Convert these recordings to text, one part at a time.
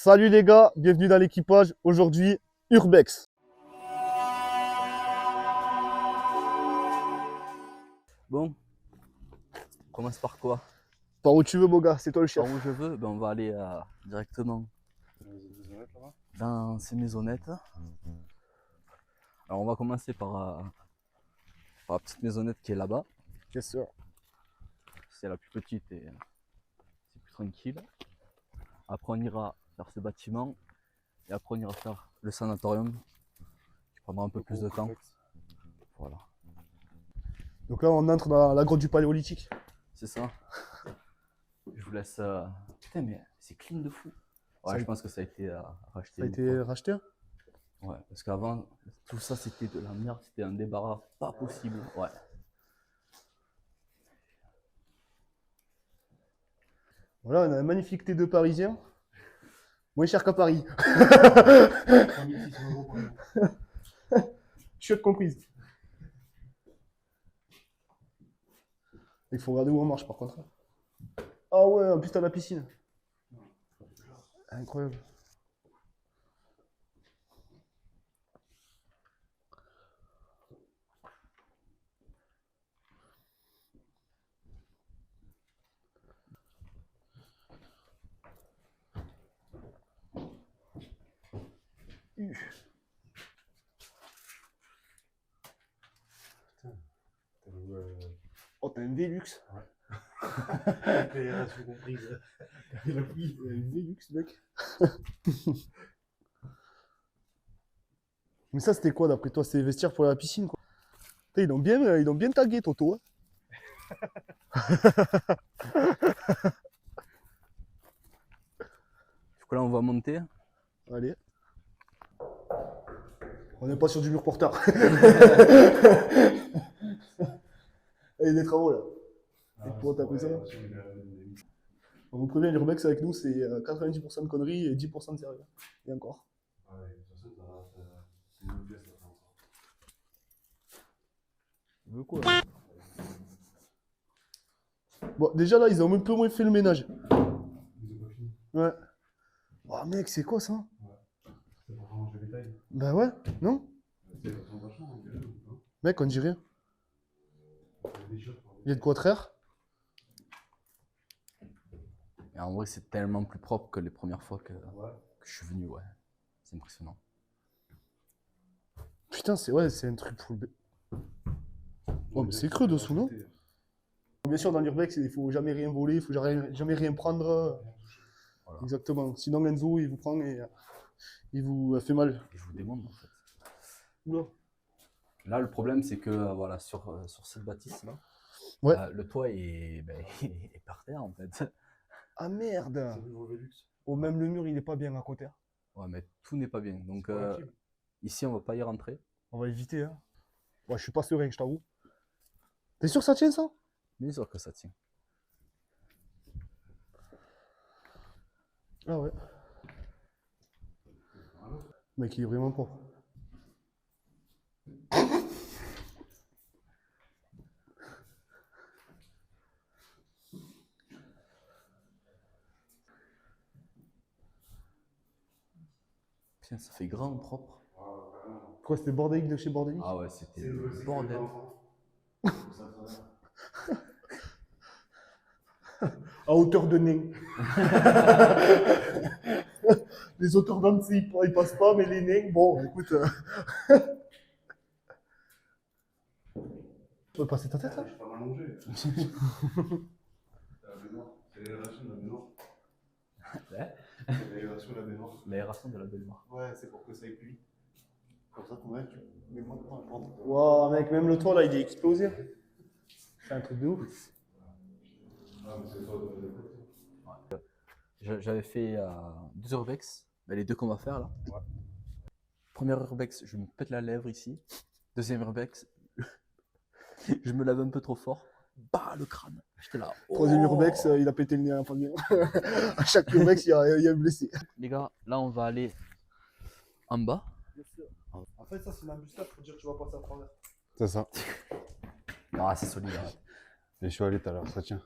Salut les gars, bienvenue dans l'équipage. Aujourd'hui, Urbex. Bon, on commence par quoi? Par où tu veux, mon gars, c'est toi le chef. Par où je veux? Ben, on va aller directement dans ces maisonnettes. Alors on va commencer par la petite maisonnette qui est là-bas. Bien sûr. C'est la plus petite et c'est plus tranquille. Après on ira faire ce bâtiment et après on ira faire le sanatorium qui prendra un peu plus de temps. Voilà, Donc là, on entre dans la grotte du Paléolithique. c'est ça. Je vous laisse. Putain, mais c'est clean de fou. Ouais, Ça je pense que ça a été racheté. Ça a une été fois. racheté. Ouais, parce qu'avant, tout ça c'était de la merde, c'était un débarras pas possible. Ouais. Voilà, on a un magnifique T2 parisien. Moins cher qu'à Paris. Chiotte comprise. Il faut regarder où on marche par contre. Ah ouais, en plus t'as la piscine. Incroyable. Oh, t'as un Velux. Fédération comprise. Il a pris. Un Velux, mec. Mais ça, c'était quoi d'après toi? C'est vestiaire pour la piscine, quoi. Putain, ils ont bien tagué, Toto. Hein. Du coup là on va monter. Allez. On n'est pas sur du mur porteur. Il y a des travaux là. Pour taper ça. On vous prévient, l'urbex avec nous, c'est 90% de conneries et 10% de sérieux. Et encore. Tu veux quoi? Bon, déjà là, ils ont un peu moins fait le ménage. Ouais. Oh mec, c'est quoi ça? C'est pour ranger les tailles. Bah ouais, non? C'est vachement, on dirait, ou pas? Mec, on dit rien. Des choses, Il y a de quoi traire. Et en vrai c'est tellement plus propre que les premières fois que ouais. je suis venu, ouais. C'est impressionnant. Putain, c'est un truc pour le. Oh, mais c'est creux dessous, non? Bien sûr, dans l'urbex, il faut jamais rien voler, il faut jamais rien prendre. Voilà. Exactement. Sinon, Enzo, il vous prend et il vous fait mal. Et je vous demande en fait. Oula. Là le problème c'est que voilà, sur cette bâtisse là, Ouais. le toit est, il est par terre en fait. Ah merde! C'est le nouveau Velux. Oh, même le mur, il est pas bien à côté. Ouais, mais tout n'est pas bien. Donc C'est pas utile. ici on va pas y rentrer. On va éviter, hein. Ouais, je suis pas serein, je t'avoue. T'es sûr que ça tient, ça? Bien sûr que ça tient. Ah ouais. Mec, il est vraiment propre. Putain, ça fait grand, propre. Quoi, c'était bordélique de chez bordélique? Ah ouais, c'était le bordel. À hauteur de nain. Les auteurs d'Annecy, ils passent pas, mais les nains, bon, écoute. Tu peux passer ta tête là? Je suis pas mal mangé. La baignoire. C'est l'aération de la baignoire. Ouais. C'est l'aération de la baignoire. L'aération de la baignoire. Ouais, c'est pour que ça ait plu. Comme ça, ton mec, tu mets moins de temps à prendre. Wow, mec, même le toit là, il est explosé. C'est un truc de ouf. Ah, mais c'est toi de J'avais fait 2 urbex, les deux qu'on va faire là. Ouais. Première urbex, je me pète la lèvre ici. Deuxième urbex, je me lave un peu trop fort. Bah, le crâne. J'étais là. Troisième urbex, il a pété le nez à la fin de À chaque urbex, il y a un blessé. Les gars, là on va aller en bas. En fait, ça, c'est l'embuscade pour dire que tu vas passer à travers. C'est ça. Ah, c'est solide. Hein. Et je suis allé tout à l'heure, ça tient.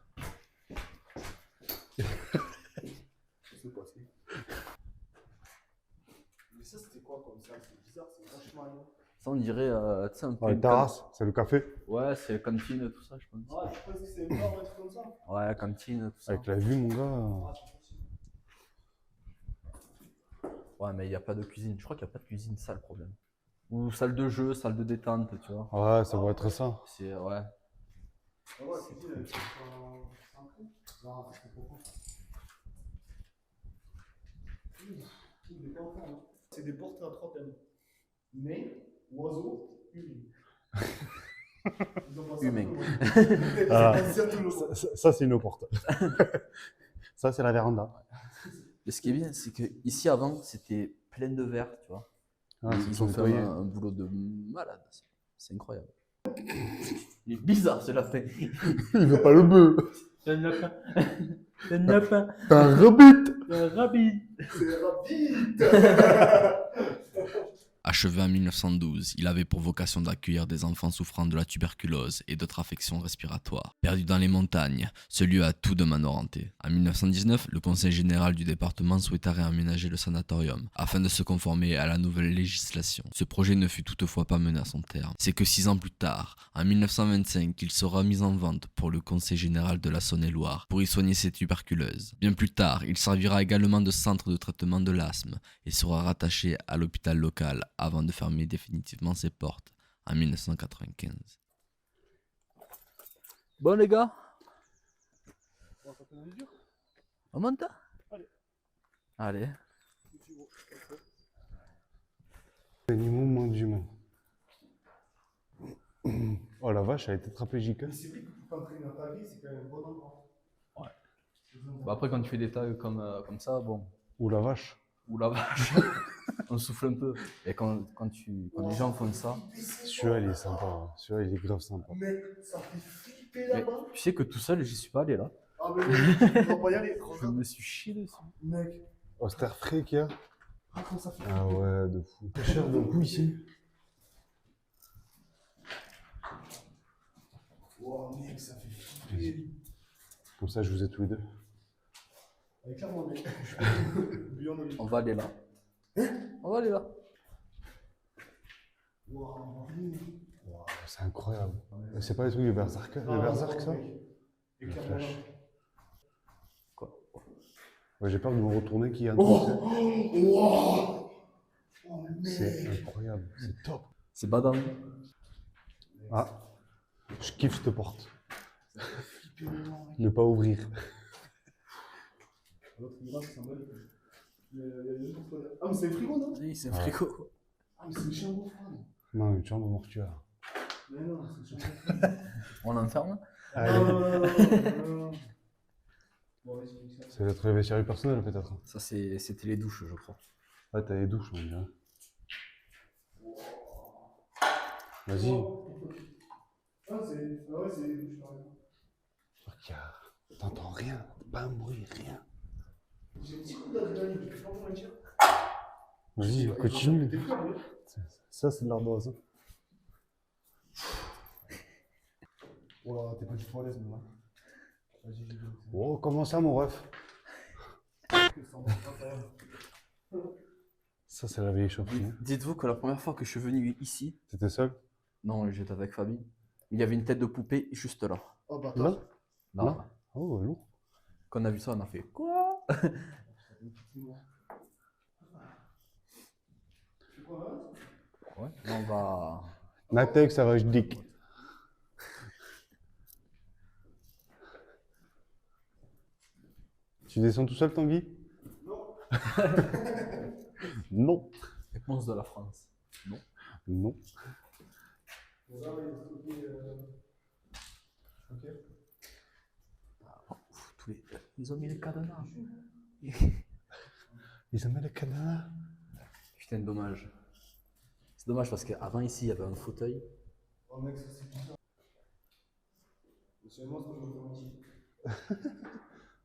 Mais ça, c'était quoi comme ça? C'est bizarre, c'est vachement rien. Ça, on dirait, tu sais, un peu. Ouais, terrasse, c'est le café. Ouais, c'est cantine, tout ça, je pense. Ah, je pense que c'est une bar ou un truc comme ça. Ouais, cantine, tout ça. Avec la vue, mon gars. Ah, c'est possible. Ouais, mais il n'y a pas de cuisine. Je crois qu'il n'y a pas de cuisine, c'est ça le problème. Ou salle de jeu, salle de détente, tu vois. Ouais, ça va être ça. C'est, ouais. Ah ouais, c'est dit, c'est un coup. Non, c'est trop profond. C'est des portraits à 3 thèmes. Nez, oiseau, humain. Humain. Ah, ça, c'est une porte. Ça, c'est la véranda. Mais ce qui est bien, c'est que ici avant, c'était plein de verre, tu vois. Ah, c'est Ils ont fait nettoyé. un boulot de malade. C'est incroyable. Il est bizarre ce lapin. Il veut pas le bœuf. C'est un lapin. C'est un lapin. T'as un rabbit. C'est un rabbit. C'est rapide. Achevé en 1912, il avait pour vocation d'accueillir des enfants souffrant de la tuberculose et d'autres affections respiratoires. Perdu dans les montagnes, ce lieu a tout de manoir hanté. En 1919, le conseil général du département souhaita réaménager le sanatorium afin de se conformer à la nouvelle législation. Ce projet ne fut toutefois pas mené à son terme. C'est que 6 ans plus tard, en 1925, il sera mis en vente pour le conseil général de la Saône-et-Loire pour y soigner ses tuberculeuses. Bien plus tard, il servira également de centre de traitement de l'asthme et sera rattaché à l'hôpital local avant de fermer définitivement ses portes en 1995. Bon les gars, on monte? Allez. Animaux moins d'humains. Oh la vache, elle est tétraplégique. Mais c'est vrai que pour t'entraîner dans ta vie, c'est quand même un bon endroit. Ouais. Bah après quand tu fais des tags comme ça, bon. Ou la vache. Ou la vache, on souffle un peu. Et quand les gens font ça, Celui-là, il est sympa. Hein. Celui-là, il est grave sympa. Mec, ça fait flipper mais là-bas. tu sais que tout seul, j'y suis pas allé là. Ah, mais mec, on va pas y aller. Je Regarde. me suis chié dessus. Mec, Oh, cet air frais qu'il y a. ah, comment ça fait Ah ouais, de fou. C'est cher d'un coup ici. Wow, mec, ça fait flipper. Comme ça, je vous ai tous les deux. Avec clairement, mec. Bouillon de On va aller là. On va aller là. Wow. Wow, c'est incroyable. C'est pas les trucs de Berserk, ça? Et Le clairement. flash. Quoi? Ouais, j'ai peur de me retourner qu'il y a un Oh, truc. wow. Oh, C'est mec. incroyable, c'est top. C'est badant. Ah, je kiffe cette porte. Flipper maintenant, mec. Ne pas ouvrir. L'autre, il est là, c'est symbolique. Il y a une porte là. Ah, mais c'est le frigo, non? Oui, c'est un Ouais. frigo. Ah, mais c'est une chambre froide. Non, une chambre mortuaire. Mais non, c'est une chambre froide. On l'enferme. Allez. Non. Bon, vas-y, dis ça. C'est notre vestiaire personnel peut-être. Ça, c'était les douches, je crois. Ouais, t'as les douches, on dirait. Vas-y. Ah, c'est. Ah, ouais, c'est les douches, pareil. Regarde. T'entends rien, pas un bruit, rien. J'ai un petit coup d'adrénaline, je peux pas mentir. Vas-y, continue. T'es fou, hein? Ça, c'est de l'ardoise. Oh là, t'es pas du tout à l'aise, moi. Vas-y, j'ai vu. Oh, comment ça, mon ref? Ça, c'est la vieille chaufferie. Hein. Dites-vous que la première fois que je suis venu ici, T'étais seul? non, j'étais avec Fabien, il y avait une tête de poupée juste là. Oh, bah, Là? Là. Là. Oh, lourd. Quand on a vu ça, on a fait quoi? Ouais, là, on va. Natek, ça va, je dis. Tu descends tout seul, Tanguy? Non. Non. Réponse de la France. Non. Non. Bon, là, il faut stocker. Ok. Ils ont mis le cadenas. Ils ont mis le cadenas. Putain, dommage. C'est dommage parce qu'avant ici, il y avait un fauteuil. Oh, mec, ça c'est putain. Monsieur, moi, je me fais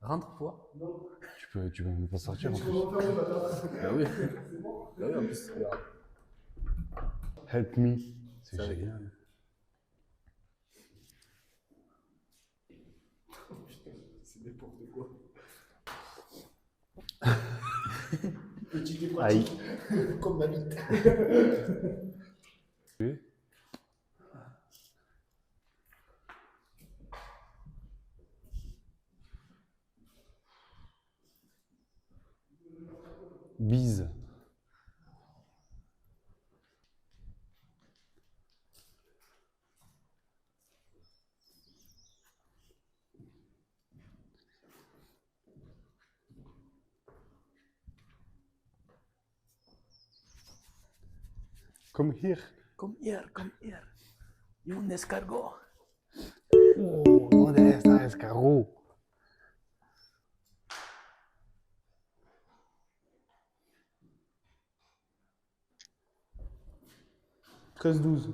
Rentre-toi. Non. Tu peux même pas sortir en Tu plus. peux refaire le matin. Bah oui. C'est bon. Bah oui, en plus, regarde. Help me. C'est Ça, génial. Putain, c'est n'importe quoi. Petit et Aïe. pratique, comme ma bite. Bise. Come here. Come here, come here. Y un escargot. Oh, ¿dónde está el escargot? « 13-12.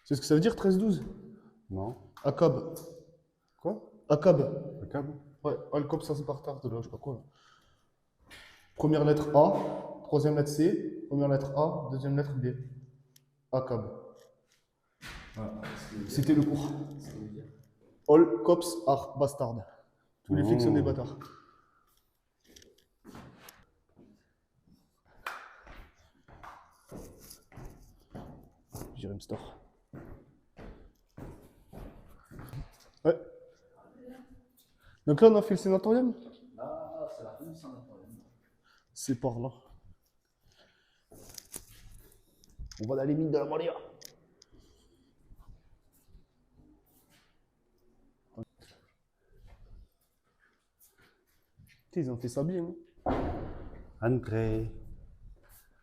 C'est ce que ça veut dire 13-12? Non. Akab. Quoi? Akab. Le câble? Ouais, Alcop ça se partage de là, je sais pas quoi. Première lettre A, troisième lettre C, première lettre A, deuxième lettre B. Akab. C'était le cours. All cops are bastard. Tous les flics sont des bâtards. J'irai me store. Ouais. Donc là, on a fait le sénatorium. Là, c'est la fin du sanatorium. C'est par là. On va dans les mines de la Moria. Ils ont fait ça bien. Hein. Entrez.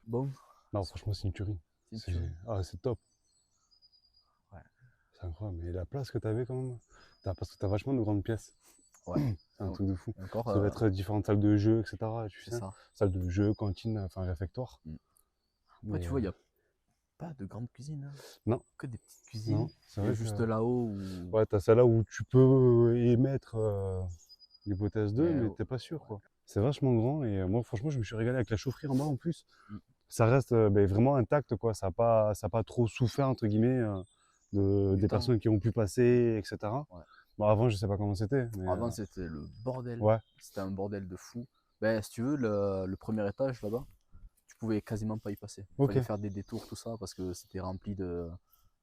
Bon, Non, franchement, c'est une tuerie. c'est une tuerie. Ah, c'est top. Ouais. C'est incroyable. Mais la place que t'avais quand même, parce que t'as vachement de grandes pièces. Ouais. C'est un truc de fou. Encore, Ça doit être différentes salles de jeu, etc. Tu c'est sais. ça. Salle de jeu, cantine, enfin réfectoire. Mm. Mais, Après, tu vois, il n'y a pas de grande cuisine. Hein. Non. Que des petites cuisines. Non, c'est Il y vrai a que- juste là-haut où... Ouais, t'as celle-là où tu peux émettre l'hypothèse 2, mais ouais. t'es pas sûr, quoi. C'est vachement grand et moi, franchement, je me suis régalé avec la chaufferie en bas en plus. Mm. Ça reste vraiment intact, quoi. Ça n'a pas trop souffert, entre guillemets, des temps. personnes qui ont pu passer, etc. Ouais. Bon, avant, je sais pas comment c'était. Mais, Avant, c'était le bordel. ouais. C'était un bordel de fou. Ben, si tu veux, le premier étage là-bas, tu pouvais quasiment pas y passer. Il Ok. fallait faire des détours, tout ça, parce que c'était rempli de.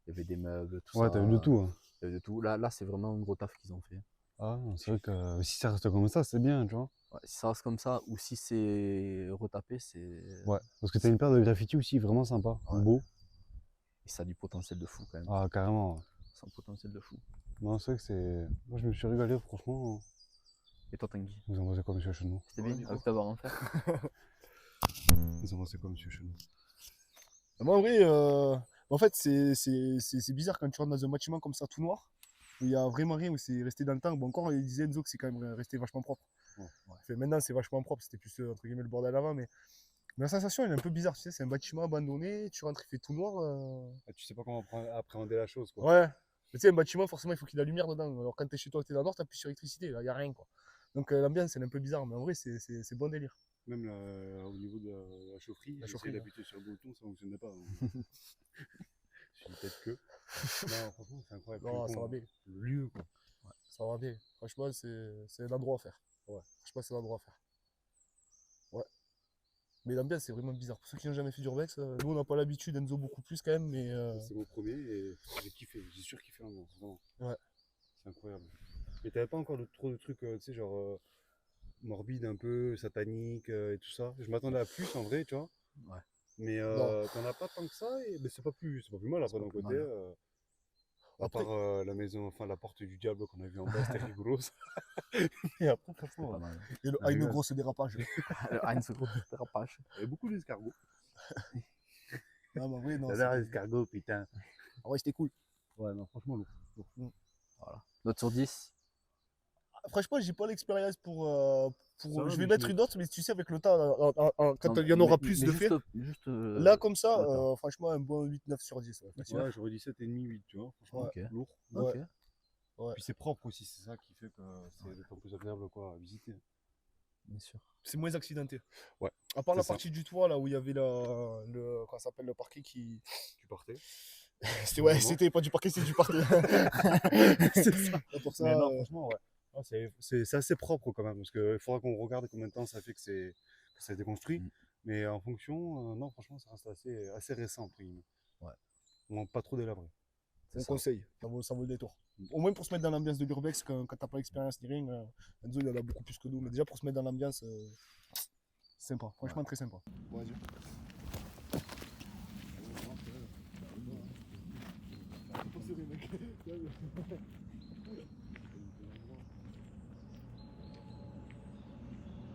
Il y avait des meubles, tout Ouais, ça. t'as eu de tout. Hein. Il y avait de tout. Là, c'est vraiment un gros taf qu'ils ont fait. Ah, c'est vrai que si ça reste comme ça, c'est bien, tu vois. Ouais, si ça reste comme ça, ou si c'est retapé, c'est. Ouais, parce que t'as une paire de graffiti aussi vraiment sympa, Ouais. beau. Et ça a du potentiel de fou quand même. Ah, carrément. Ça a un potentiel de fou. Non, c'est vrai que c'est. Moi, je me suis régalé, franchement. Et toi, Tanguy, Vous en pensez quoi, monsieur Chenou? c'était bien avec ta barre en fer? Vous en pensez quoi, monsieur Chenou? Moi, en vrai, en fait, c'est bizarre quand tu rentres dans un bâtiment comme ça, tout noir, où il y a vraiment rien, où c'est resté dans le temps. Bon, encore, il disait Enzo que c'est quand même resté vachement propre. Ouais. Fait, maintenant, c'est vachement propre, c'était plus, entre guillemets, le bordel avant, mais la sensation, elle est un peu bizarre, tu sais, c'est un bâtiment abandonné, tu rentres, il fait tout noir. Ah, tu sais pas comment appréhender la chose, quoi. Ouais, mais tu sais, un bâtiment, forcément, il faut qu'il y ait de la lumière dedans. Alors, quand t'es chez toi, t'es dans le nord, t'appuies sur l'électricité, là, il n'y a rien, quoi. Donc, l'ambiance, elle est un peu bizarre, mais en vrai, c'est bon délire. Même au niveau de la chaufferie, j'ai chaufferie, essayé ouais. d'appuyer sur le bouton, ça fonctionnait pas. Je suis peut-être que. Non, franchement, c'est incroyable. Non, Puis ça bon, va bien. Le lieu, quoi. Ouais, ça va bien. Franchement, c'est un endroit à faire. Ouais, franchement, c'est un endroit à faire. Ouais. Mais l'ambiance, c'est vraiment bizarre. Pour ceux qui n'ont jamais fait d'urbex, nous, on n'a pas l'habitude, Enzo beaucoup plus quand même, mais C'est mon premier et j'ai kiffé, j'ai surkiffé l'ambiance, vraiment. Ouais. C'est incroyable. Mais t'avais pas encore trop de trucs, tu sais, genre morbide un peu, satanique et tout ça. Je m'attendais à plus en vrai, tu vois. Ouais. Mais Non. t'en as pas tant que ça, et mais c'est pas plus mal après d'un pas plus côté. mal. À Après- part la maison, enfin la porte du diable qu'on a vu en bas, c'était rigolo ça. Et après, franchement, Pas mal. et le Ah, une rigole. grosse dérapage. Le Heinz, gros dérapage. il y avait beaucoup d'escargots. Non, mais en vrai, non. J'adore les c'était- escargots, putain. Ah ouais, c'était cool. Ouais, non, franchement, lourd. Voilà. Note sur 10. Franchement, j'ai pas l'expérience pour. Ça va, Je vais mais mettre je- une note, mais tu sais, avec le temps, quand Non, il y en aura mais- plus mais de juste, faits. juste, Là, comme ça, attends. franchement, un bon 8-9 sur 10. Ouais, facile. Ouais, j'aurais dit 7,5, 8, tu vois. Franchement, Ok. lourd. Ok. Ouais. Puis c'est propre aussi, c'est ça qui fait que c'est d'autant plus agréable quoi, à visiter. Bien sûr. C'est moins accidenté. Ouais, À part la c'est ça. partie du toit, là où il y avait comment ça s'appelle, le parquet qui. Tu partais. C'était, ouais, Vraiment c'était pas du parquet, c'était du parquet. C'est ça. Et pour ça, Mais non, franchement, ouais. Ah, c'est assez propre quand même, parce qu'il faudra qu'on regarde combien de temps ça fait que que ça a été construit. Mm. Mais en fonction, non, franchement, ça reste assez récent, entre guillemets. Ouais. On n'a pas trop délabré. C'est un ça. conseil, ça vaut le détour. Au moins pour se mettre dans l'ambiance de l'urbex, quand t'as pas l'expérience ni rien, Enzo il en a beaucoup plus que nous, mais déjà pour se mettre dans l'ambiance, c'est sympa, franchement très sympa. Bon, vas-y.